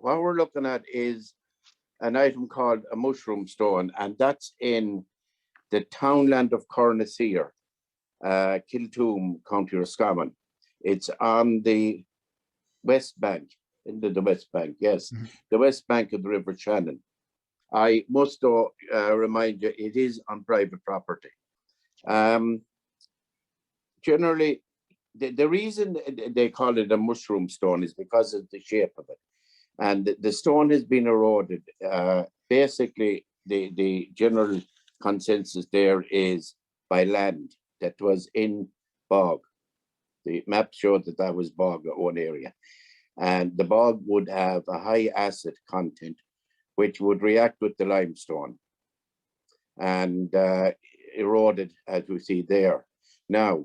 what we're looking at is an item called a mushroom stone, and that's in the townland of Cornaseer, Kiltoom, County Roscommon. It's on the west bank, into the west bank, yes, the west bank of the River Shannon. I must remind you, it is on private property. Generally, the reason they call it a mushroom stone is because of the shape of it. And the stone has been eroded. Basically, the general consensus there is by land that was in bog. The map showed that that was bog, one area. And the bog would have a high acid content, which would react with the limestone and eroded, as we see there. Now,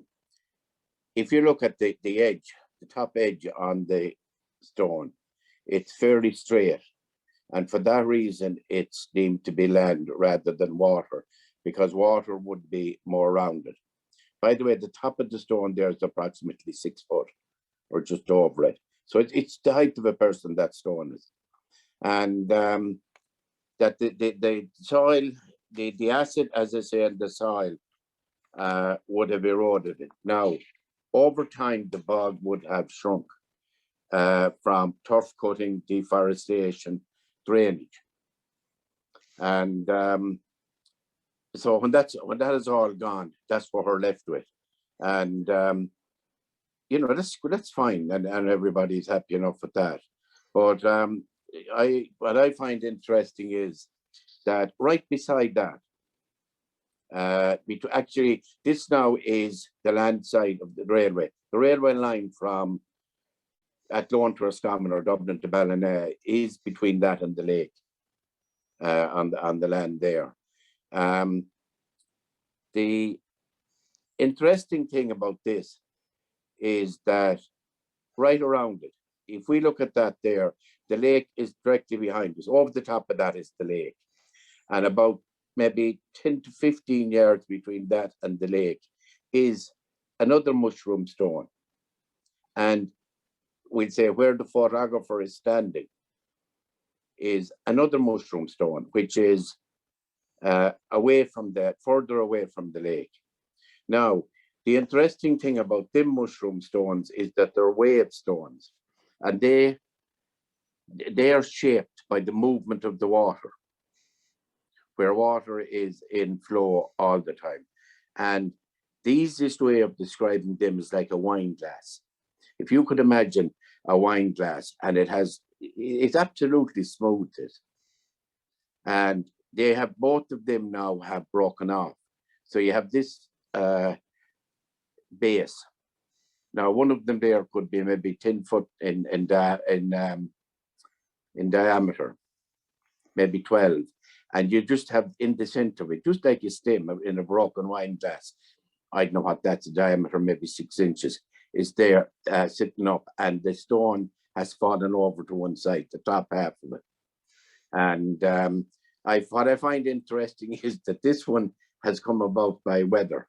if you look at the edge, the top edge on the stone, it's fairly straight. And for that reason, it's deemed to be land rather than water, because water would be more rounded. By the way, the top of the stone there is approximately 6 foot or just over it. So it's the height of a person, that stone is. And that the soil, the acid, as I say, in the soil would have eroded it. Now, over time, the bog would have shrunk from turf cutting, deforestation, drainage. And so when that is all gone, that's what we're left with. And you know, that's fine, and everybody's happy enough with that. But what I find interesting is that right beside that, actually, this now is the land side of the railway. The railway line from Athlone to Roscommon or Dublin to Ballina is between that and the lake, on the land there. The interesting thing about this is that right around it, if we look at that there, the lake is directly behind us. Over the top of that is the lake. And about maybe 10 to 15 yards between that and the lake is another mushroom stone. And we'd say where the photographer is standing is another mushroom stone, which is away from that, further away from the lake. Now, the interesting thing about them mushroom stones is that they're wave stones, and they are shaped by the movement of the water, where water is in flow all the time. And the easiest way of describing them is like a wine glass. If you could imagine a wine glass, and it's absolutely smooth, and they have, both of them now have broken off. So you have this base. Now, one of them there could be maybe 10 foot in diameter, maybe 12. And you just have in the center of it, just like a stem in a broken wine glass. I don't know what that's, a diameter, maybe 6 inches, is there sitting up, and the stone has fallen over to one side, the top half of it. And what I find interesting is that this one has come about by weather.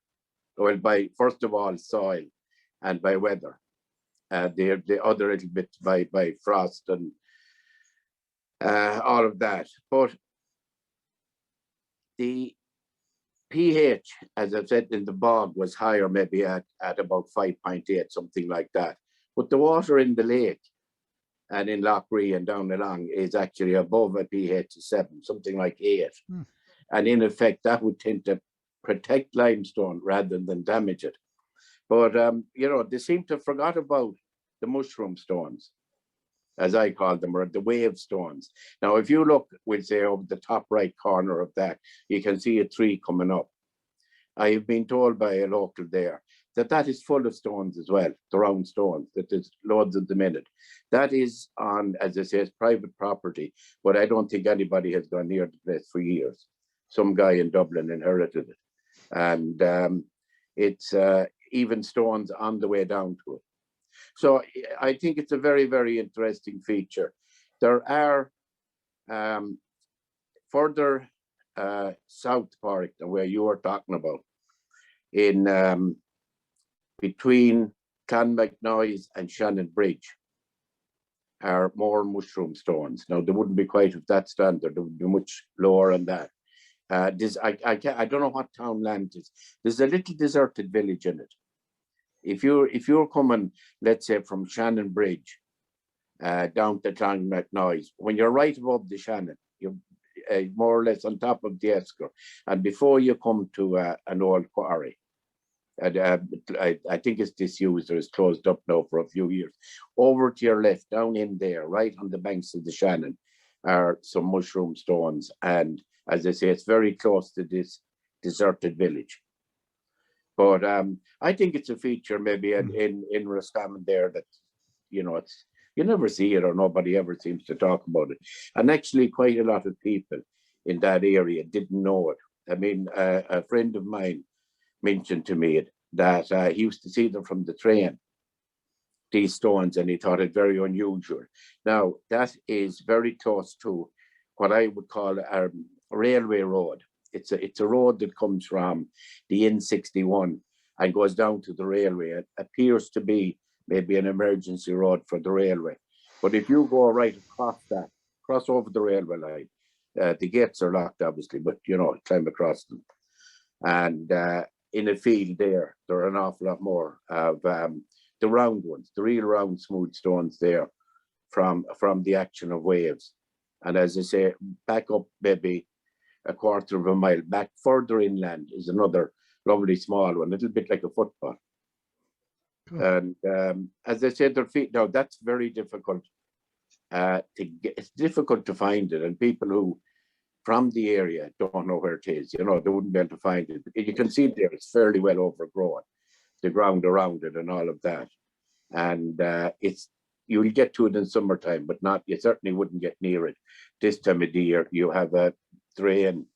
Well, by, first of all, soil, and by weather. The other little bit by frost and all of that. But the pH, as I've said, in the bog was higher, maybe at about 5.8, something like that. But the water in the lake and in Dockery and down along is actually above a pH of 7, something like 8. And in effect, that would tend to protect limestone rather than damage it. But, you know, they seem to have forgot about the mushroom stones, as I call them, or the wave stones. Now, if you look, we'll say, over the top right corner of that, you can see a tree coming up. I have been told by a local there that that is full of stones as well, the round stones, that there's loads of them in it. That is on, as I say, it's private property, but I don't think anybody has gone near the place for years. Some guy in Dublin inherited it. And it's even stones on the way down to it. So I think it's a very, very interesting feature. There are further south part where you were talking about, in between Clonmacnoise and Shannon Bridge. are more mushroom stones. Now, they wouldn't be quite of that standard. They would be much lower than that. I don't know what townland it is. There's a little deserted village in it. If you're coming, let's say, from Shannon Bridge down to Clonmacnoise, when you're right above the Shannon, you're more or less on top of the Esker, and before you come to an old quarry, I think it's disused or it's closed up now for a few years. Over to your left, down in there, right on the banks of the Shannon, are some mushroom stones. And as I say, it's very close to this deserted village. But I think it's a feature maybe in Roscommon there that, it's, you never see it or nobody ever seems to talk about it. And actually quite a lot of people in that area didn't know it. I mean, a friend of mine mentioned to me that he used to see them from the train, these stones, and he thought it very unusual. Now, that is very close to what I would call a railway road. It's a road that comes from the N61 and goes down to the railway. It appears to be maybe an emergency road for the railway. But if you go right cross over the railway line, the gates are locked, obviously, but, climb across them. And in a field there are an awful lot more of the round ones, the real round, smooth stones there from the action of waves. And as I say, back up maybe a quarter of a mile, back further inland is another lovely small one, a little bit like a football. Cool. And as I said, their feet, now that's very difficult to get. It's difficult to find it, and people who from the area don't know where it is. They wouldn't be able to find it. You can see there it's fairly well overgrown, the ground around it and all of that. And you'll get to it in summertime, but you certainly wouldn't get near it this time of the year. You have a drain,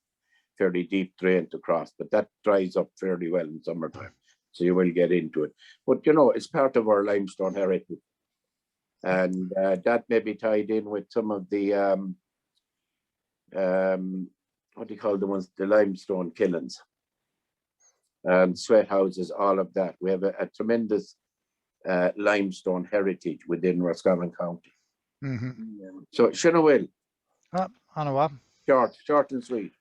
fairly deep drain to cross, but that dries up fairly well in summertime. So you will get into it. But, it's part of our limestone heritage. And that may be tied in with some of the, what do you call the ones, the limestone kilns and sweat houses, all of that. We have a tremendous limestone heritage within Roscommon County. Mm-hmm. So, Shinawil. I know what. Short and sweet.